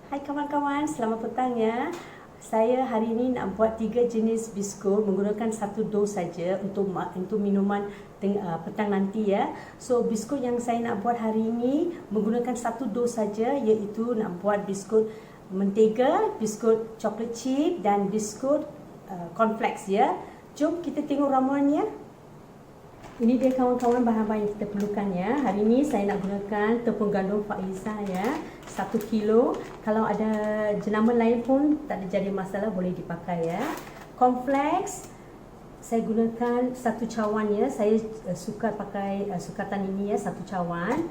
Hai kawan-kawan, selamat petang ya. Saya hari ini nak buat 3 jenis biskut menggunakan 1 dos saja untuk minuman petang nanti ya. So biskut yang saya nak buat hari ini menggunakan 1 dos saja, iaitu nak buat biskut mentega, biskut coklat chip dan biskut cornflakes ya. Jom kita tengok ramuannya. Ini dia kawan-kawan bahan-bahan yang kita perlukan ya. Hari ini saya nak gunakan tepung gandum Faiza ya, 1 kilo. Kalau ada jenama lain pun tak ada jadi masalah, boleh dipakai ya. Cornflakes saya gunakan 1 cawan ya. Saya suka pakai sukatan ini ya, 1 cawan.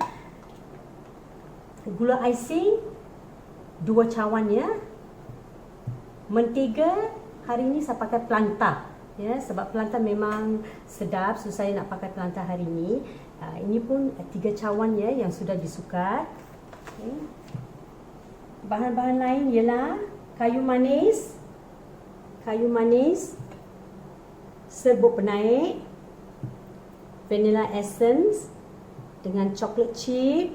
Gula icing 2 cawan ya. Mentega hari ini saya pakai Planta. Ya, sebab Planta memang sedap, so saya nak pakai Planta hari ini. Ini pun 3 cawan ya yang sudah disukat. Okay. Bahan-bahan lain ialah kayu manis, serbuk penaik, vanilla essence dengan coklat chip,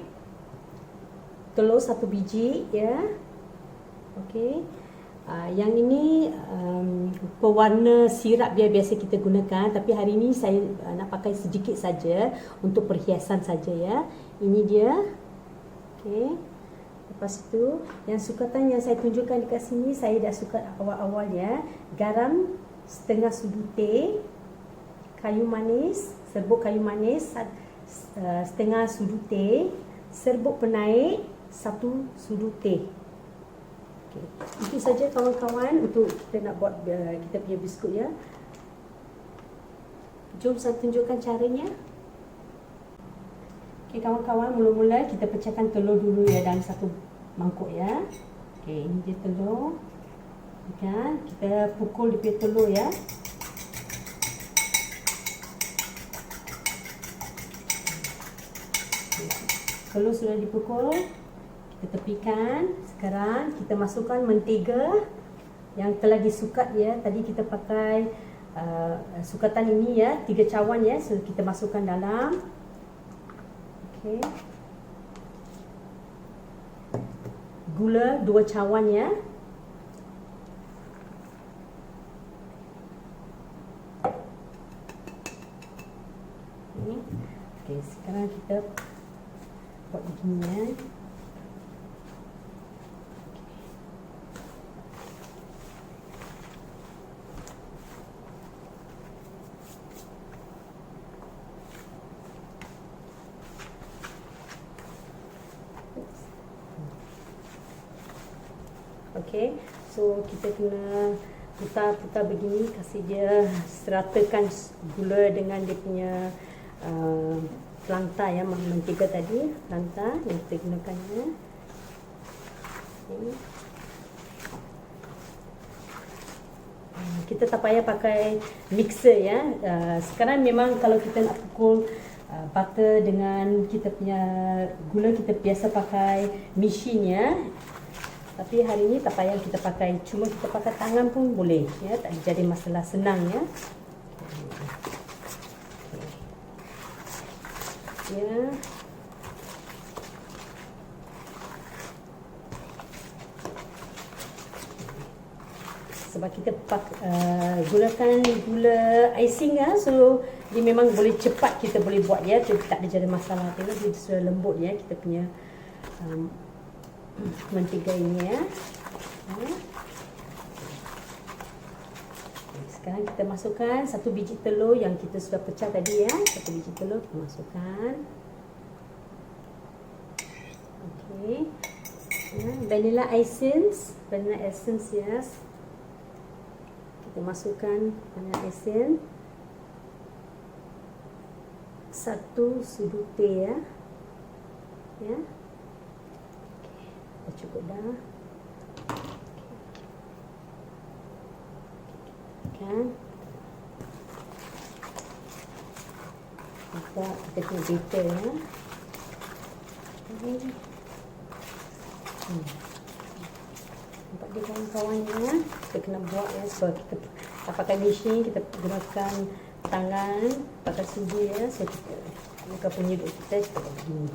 telur 1 biji ya. Okey. Yang ini pewarna sirap dia biasa kita gunakan, tapi hari ini saya nak pakai sedikit saja untuk perhiasan saja ya. Ini dia. Okey. Lepas itu yang sukatan yang saya tunjukkan dekat sini, saya dah sukat awal-awal ya. Garam setengah sudu teh, serbuk kayu manis setengah sudu teh, serbuk penaik 1 sudu teh. Okay. Itu saja kawan-kawan untuk kita nak buat kita punya biskut ya. Jom saya tunjukkan caranya. Okay, kawan-kawan, mula-mula kita pecahkan telur dulu ya dalam 1 mangkuk ya. Okay, ini dia telur. Kan, kita pukul dia punya telur ya. Telur sudah dipukul, kita tepikan. Sekarang kita masukkan mentega yang telah disukat ya. Tadi kita pakai sukatan ini ya, 3 cawan ya. So kita masukkan dalam. Okey. Gula 2 cawan ya. Okey, sekarang kita buat begini ya. Okey, so kita kena putar-putar begini, kasih dia seratakan gula dengan dia punya Planta ya, mentega tadi, Planta yang kita gunakan ya. Okay. Kita tak payah pakai mixer ya. Sekarang memang kalau kita nak pukul butter dengan kita punya gula, kita biasa pakai mesin ya. Tapi hari ini tak payah kita pakai, cuma kita pakai tangan pun boleh ya, tak jadi masalah, senang ya. Ya. Sebab kita gunakan gula icing ya, so dia memang boleh cepat kita boleh buat ya, so tak ada jadi masalah. Tengok dia sudah lembut ya kita punya mentega ini ya. Sekarang kita masukkan 1 biji telur yang kita sudah pecah tadi ya. 1 biji telur kita masukkan. Okey. Ya, vanilla essence ya. Kita masukkan vanilla essence 1 sudu teh ya. Ya. Dah cukup dah. Kan? Kita kena batter ya. Nampak dia kawan-kawannya. Kita kena buat ya, sebab kita tak pakai mesin, kita gunakan tangan, pakai sudu ya. So kita buka penyedut kita buat begini.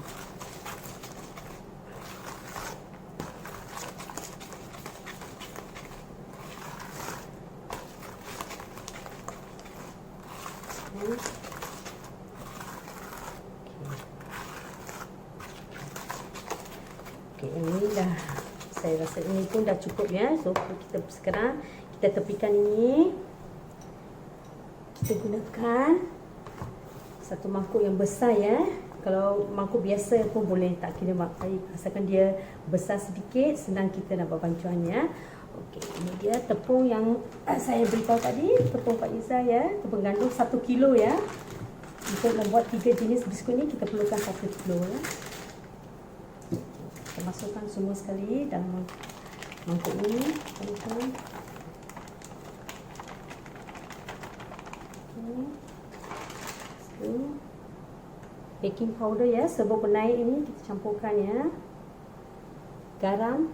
Okey, dah. Saya rasa ini pun dah cukup ya. So sekarang kita tepikan ini. Kita gunakan satu mangkuk yang besar ya. Kalau mangkuk biasa pun boleh, tak kira air, asalkan dia besar sedikit, senang kita nak buat bancuannya. Okey, ini dia tepung yang saya beritahu tadi, tepung Pak Iza ya, tepung gandum 1 kilo ya. Untuk membuat 3 jenis biskut ni kita perlukan 1 kilo ya. Kita masukkan semua sekali dalam mangkuk ini, teman-teman. Baking powder ya, serbuk penaik ini kita campurkan ya. Garam.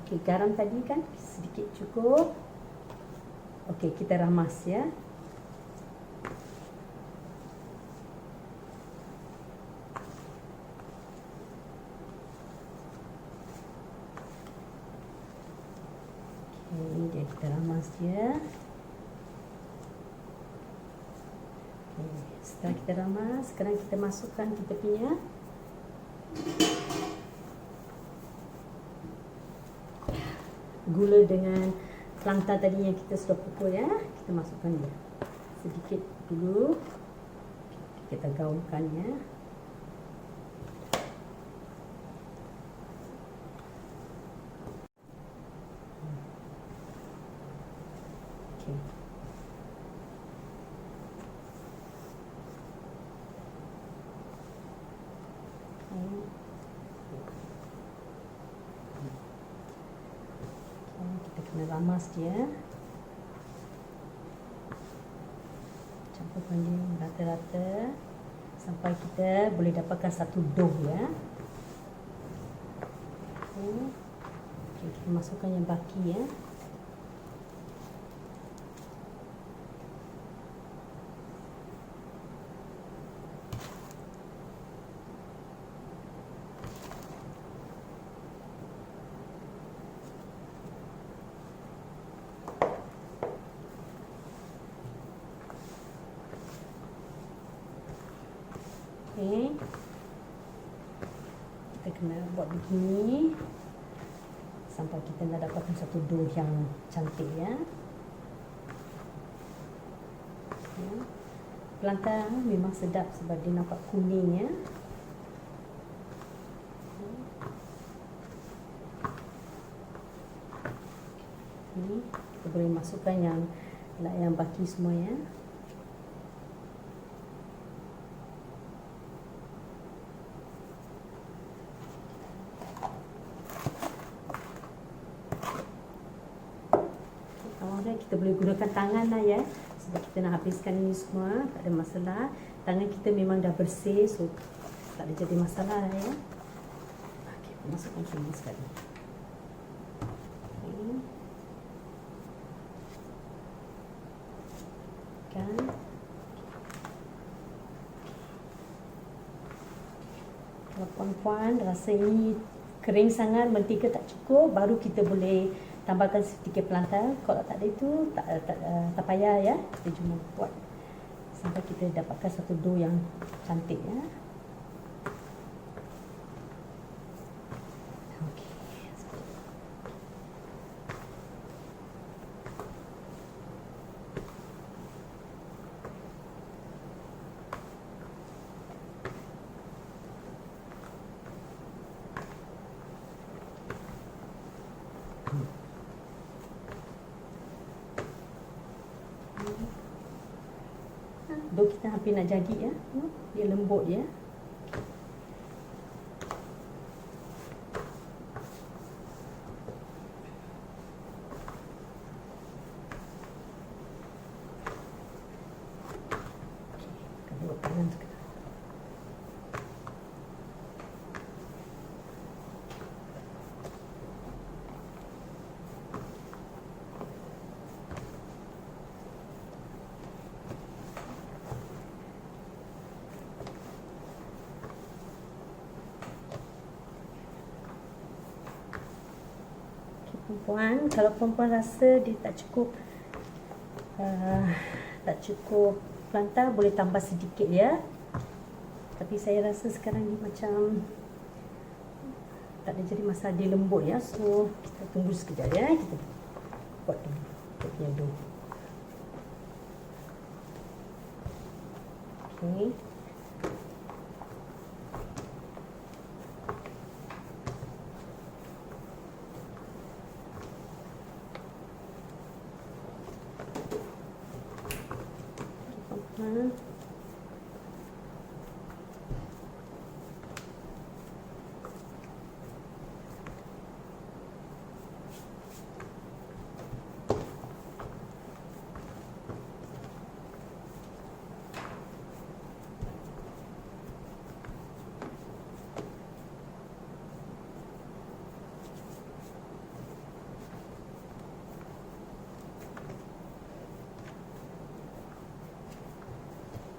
Okey, garam tadi kan sedikit cukup. Okey, kita ramas ya. Okey, ini dia, kita ramas dia. Setelah kita ramas, sekarang kita masukkan kita punya gula dengan kelanta tadi yang kita sudah pukul ya. Kita masukkan dia sedikit dulu. Kita gaulkan ya. Okey. Kita kena ramas dia, campurkan dia rata-rata sampai kita boleh dapatkan satu dough ya. Okey, kita masukkan yang baki ya. Okay. Kita kena buat begini sampai kita nak dapatkan satu dough yang cantik ya. Kelanta memang sedap sebab dia nampak kuning ya. Ini kita boleh masukkan yang baki semua ya. Kita boleh gunakan tangan lah ya, sebab kita nak habiskan ini semua, tak ada masalah. Tangan kita memang dah bersih, so tak ada jadi masalah ya. Okey, masukkan semua sekali. Okay. Kan? Kalau puan-puan rasa ini kering sangat, mentega tak cukup, baru kita boleh tambahkan sedikit pelanta. Kalau tak ada itu, tak payah ya. Kita cuma buat sampai kita dapatkan satu dough yang cantik ya. Okey. Dough kita hampir nak jadi ya. Dia lembut ya. Kita buat tangan sekarang. Perempuan, kalau perempuan rasa dia tak cukup pelanta, boleh tambah sedikit ya. Tapi saya rasa sekarang ni macam tak ada jadi masalah, dia lembut ya. So kita tunggu sekejap ya. Kita buat dulu kita punya dough. Okay.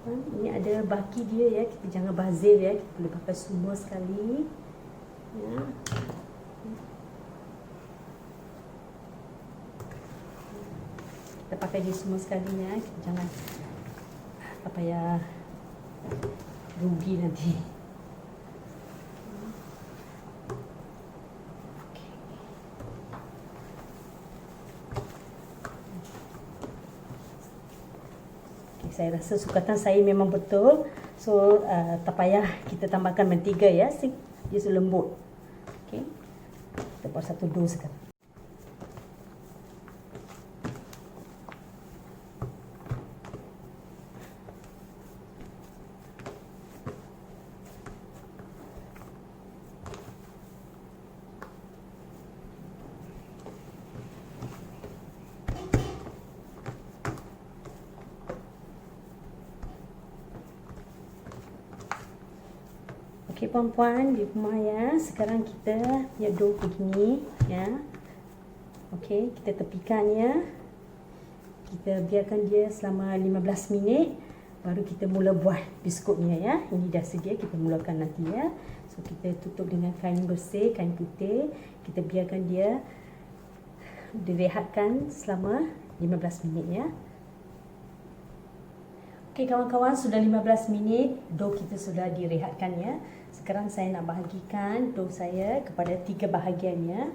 Ini ada baki dia ya, kita jangan bazir ya, kita boleh pakai semua sekali ya. Kita pakai dia semua sekali ya, kita jangan apa ya, rugi nanti. Saya rasa sukatan saya memang betul. So tak payah kita tambahkan mentega ya, dia lembut. Okey. Kita buat satu dough sekarang. Okey puan-puan di rumah ya, sekarang kita punya dough begini ya. Okey, kita tepikan ya. Kita biarkan dia selama 15 minit, baru kita mula buat biskutnya ya. Ini dah sedia, kita mulakan nanti ya. So kita tutup dengan kain bersih, kain putih. Kita biarkan dia direhatkan selama 15 minit ya. Okey kawan-kawan, sudah 15 minit dough kita sudah direhatkan ya. Sekarang saya nak bahagikan dough saya kepada 3 bahagian ya.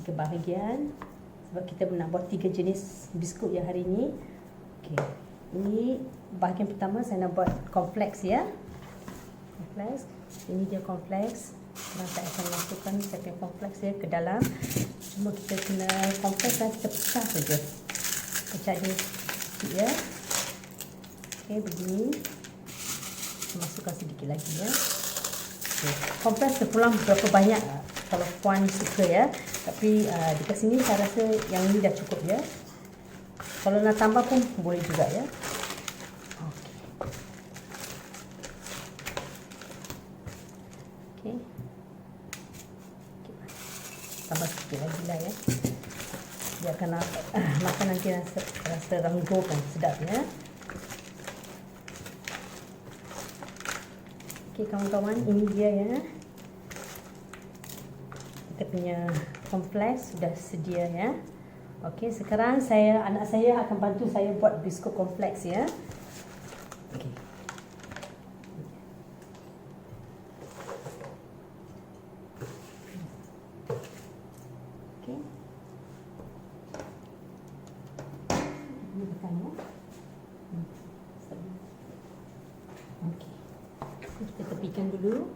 3 bahagian sebab kita nak buat 3 jenis biskut ya hari ini. Okey. Ini bahagian pertama saya nak buat cornflakes ya. Cornflakes. Ini dia cornflakes. Sekarang saya akan masukkan saya punya cornflakes ya ke dalam. Cuma kita kena cornflakes dan kita pecah saja. Pecah dia sikit ya. Okey, begini. Masukkan sedikit lagi ya. Okay. Kompres terpulang berapa banyak kalau puan suka ya. Tapi dekat sini saya rasa yang ini dah cukup ya. Kalau nak tambah pun boleh juga ya. Okey. Tambah sedikit lagi lah ya. Biarkan makan nanti rasa renggoh kan, sedap ya. Okey kawan-kawan, ini dia ya. Kita punya cornflakes sudah sedia ya. Okey, sekarang anak saya akan bantu saya buat biskut cornflakes ya. Okey. Okey. Ini tekan ya. Okey. Kita tepikan dulu.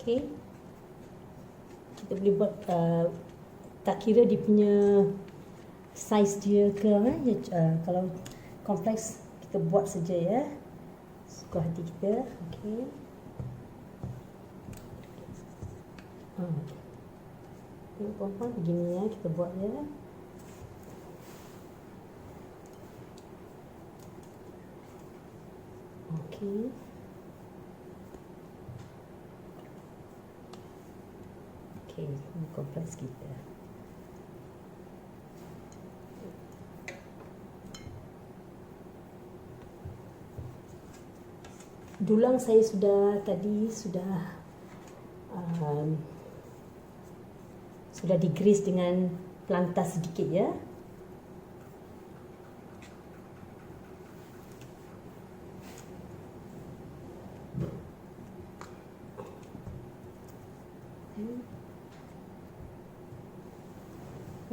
Okey. Kita boleh buat tak kira dia punya saiz dia ke kalau kompleks kita buat saja ya. Suka hati kita. Okey. Ini puan-puan begini ya kita buat ya. Okey. Okey, ini kompleks kita. Dulang saya sudah sudah digrease dengan planta sedikit ya.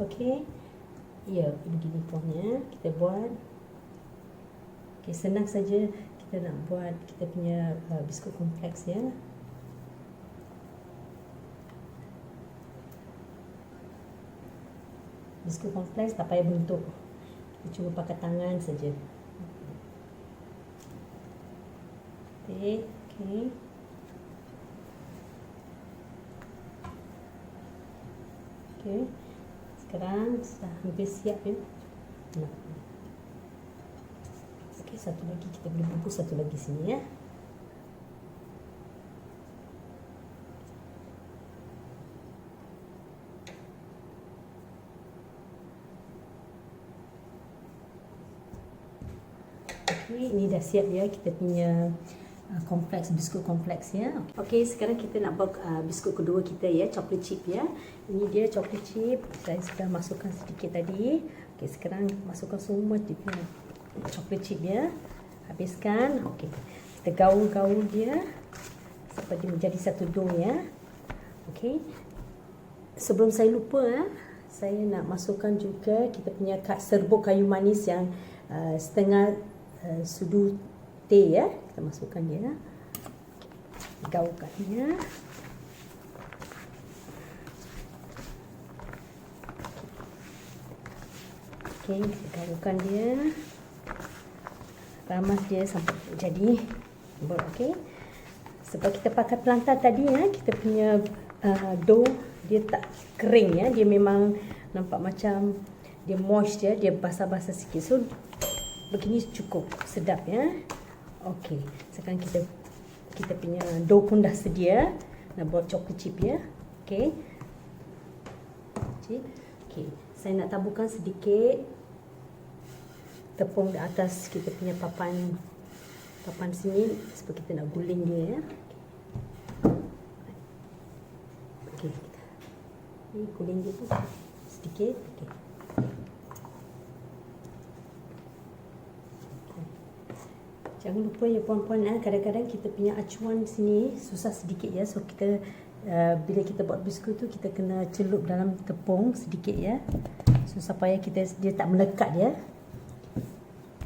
Okey. Ya, begini punya kita buat. Okey, senang saja kita nak buat kita punya biskut kompleks ya. Biskut kompleks tak payah bentuk. Kita cuma pakai tangan saja. Okey. Okey. Sekarang sudah hampir siap ya. Okey, satu lagi kita boleh bungkus satu lagi sini ya. Okey, ini dah siap ya kita punya kompleks, biskut kompleks ya. Okey, sekarang kita nak buat biskut kedua kita ya, chocolate chip ya. Ini dia chocolate chip. Saya sudah masukkan sedikit tadi. Okey, sekarang masukkan semua dia punya chocolate chip ya. Habiskan. Okey. Kita gaul-gaul dia sampai dia menjadi satu dough ya. Okey. Sebelum saya lupa saya nak masukkan juga kita punya serbuk kayu manis yang setengah sudu teh ya. Kita masukkan dia. Gaulkan dia. Okey, kita gaulkan dia. Ramas dia sampai jadi okey. Sebab kita pakai planta tadi ya, kita punya dough dia tak kering ya, dia memang nampak macam dia moist ya, dia basah-basah sikit. So begini cukup sedap ya. Okey, sekarang kita punya dough pun dah sedia nak buat chocolate chip ya. Okey. Okey, saya nak taburkan sedikit tepung di atas kita punya papan sini sebab kita nak guling dia ya. Okey. Ini guling dia tu sedikit. Okey. Jangan lupa ya puan-puan, kadang-kadang kita punya acuan sini susah sedikit ya. So kita bila kita buat biskut tu kita kena celup dalam tepung sedikit ya. So supaya dia tak melekat ya.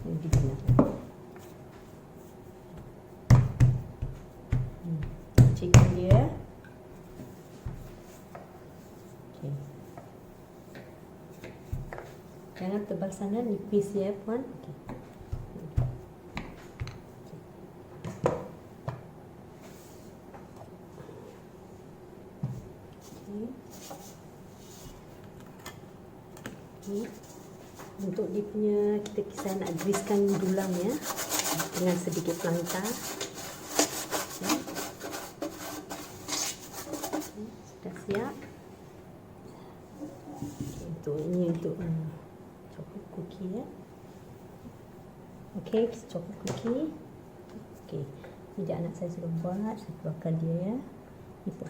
Ini cikgu dia. Okay. Jangan tebal sangat, nipis ya puan. Okay. Untuk dia punya saya nak greasekan dulang ya dengan sedikit planta. Okay. Sudah siap. Okay, ini untuk chocolate cookie ya. Okey, chocolate cookie. Okey, ini dia anak saya sudah buat. Saya keluarkan dia ya. Itu.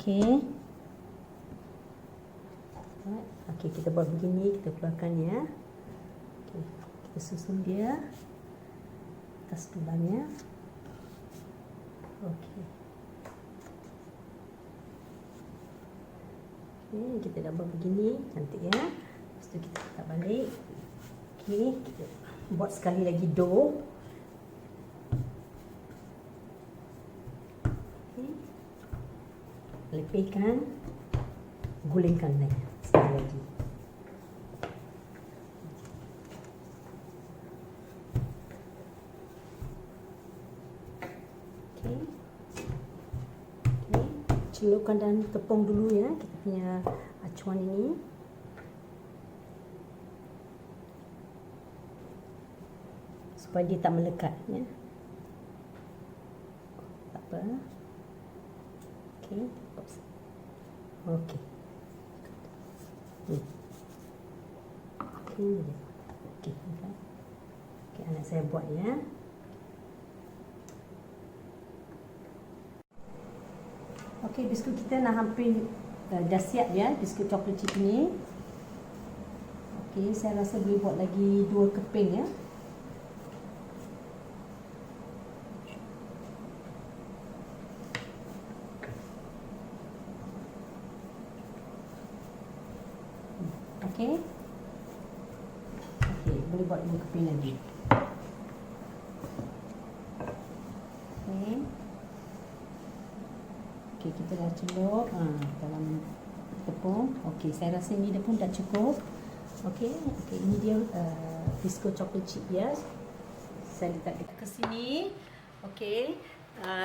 Okey. Okey, kita buat begini, kita keluarkan ya. Okey, kita susun dia atas tulangnya. Okey. Okey, kita dah buat begini, cantik ya. Lepas tu kita letak balik. Okey, kita buat sekali lagi dough. Okey. Lepihkan, gulingkan lagi sekali lagi. Celupkan dalam tepung dulu ya kita punya acuan ini. Supaya dia tak melekat ya. Tak apa. Okey. Okey. Okey. Okey, anak saya buat ya. Okey, biskut kita dah hampir dah siap ya, biskut coklat chip ni. Okey, saya rasa boleh buat lagi 2 keping ya. Okey. Okey, boleh buat 2 keping lagi. Okey. Okey, kita dah celup dalam tepung. Okey, saya rasa ini dah pun dah cukup. Okey, ini dia biskut coklat chip ya. Saya letak ke sini. Okey.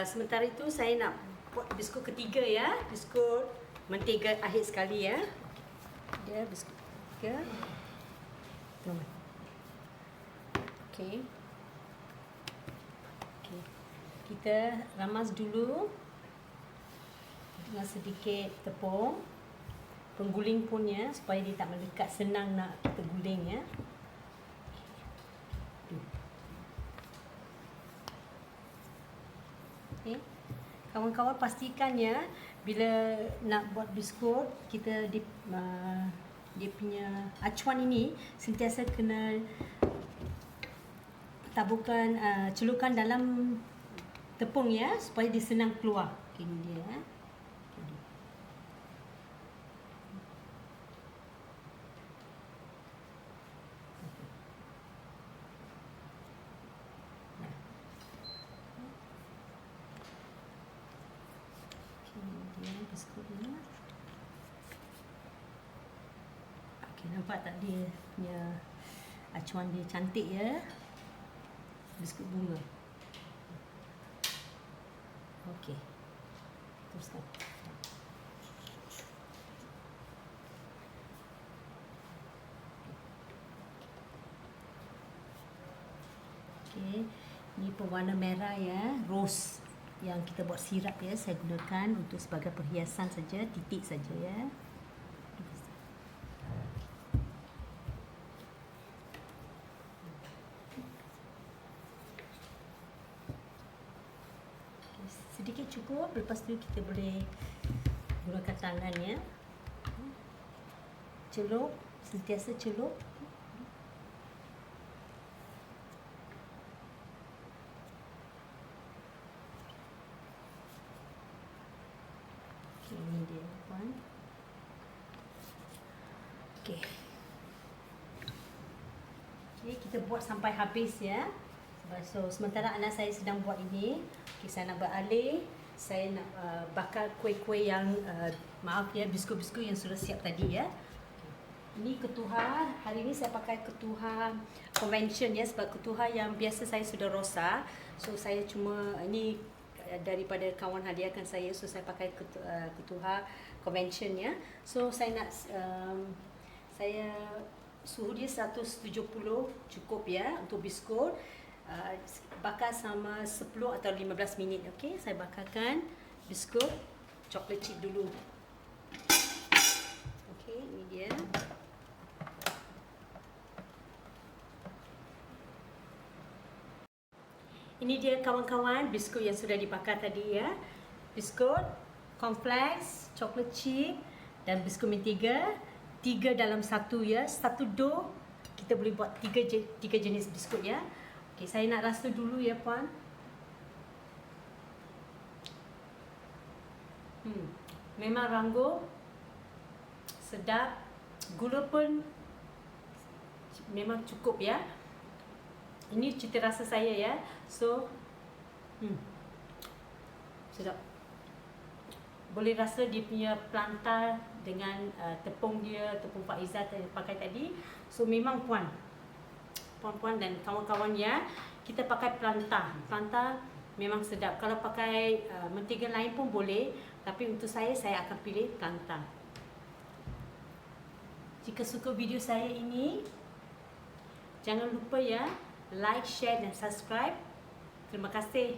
Sementara itu saya nak buat biskut ketiga ya. Biskut mentega akhir sekali ya. Dia biskut ketiga. Okey. Okey. Kita ramas dulu dengan sedikit tepung. Pengguling pun ya, supaya dia tak melekat, senang nak kita guling ya. Okay. Kawan-kawan pastikan ya, bila nak buat biskut, kita dia punya acuan ini sentiasa kena taburkan, celupkan dalam tepung ya, supaya dia senang keluar. Okay, ini dia ya. Biskut ni. Okey, nampak tak dia punya acuan dia cantik ya. Biskut bunga. Okey. Teruskan. Okey, ni pewarna merah ya, rose yang kita buat sirap ya, saya gunakan untuk sebagai perhiasan saja, titik saja ya. Sedikit cukup, lepas tu kita boleh gunakan tangan ya. Celup, sentiasa celup. Ini dia puan. Okey. Okey, kita buat sampai habis ya. So sementara anak saya sedang buat ini, okay, saya nak beralih. Saya nak bakar kuih-kuih yang maaf ya, biskut-biskut yang sudah siap tadi ya. Ini ketuhar. Hari ini saya pakai ketuhar convention ya, sebab ketuhar yang biasa saya sudah rosak. So saya cuma ini daripada kawan hadiahkan saya, so saya pakai ketuhar convention ya. So saya nak saya suhu dia 170 cukup ya untuk biskut. Bakar sama 10 atau 15 minit. Okey, saya bakarkan biskut coklat chip dulu. Okey, ini dia. Ini dia kawan-kawan biskut yang sudah dibakar tadi ya. Biskut, cornflakes, coklat chip dan biskut mentega. 3 dalam 1 ya. Satu dough kita boleh buat 3 jenis biskut ya. Okey, saya nak rasa dulu ya puan. Memang ranggup. Sedap. Gula pun memang cukup ya. Ini cita rasa saya ya. So sedap. Boleh rasa dia punya pelantar dengan tepung dia, tepung Pak Izzat yang pakai tadi. So memang puan-puan dan kawan-kawan ya, kita pakai pelantar. Pelantar memang sedap. Kalau pakai mentega lain pun boleh, tapi untuk saya akan pilih pelantar. Jika suka video saya ini, jangan lupa ya, like, share dan subscribe. Terima kasih.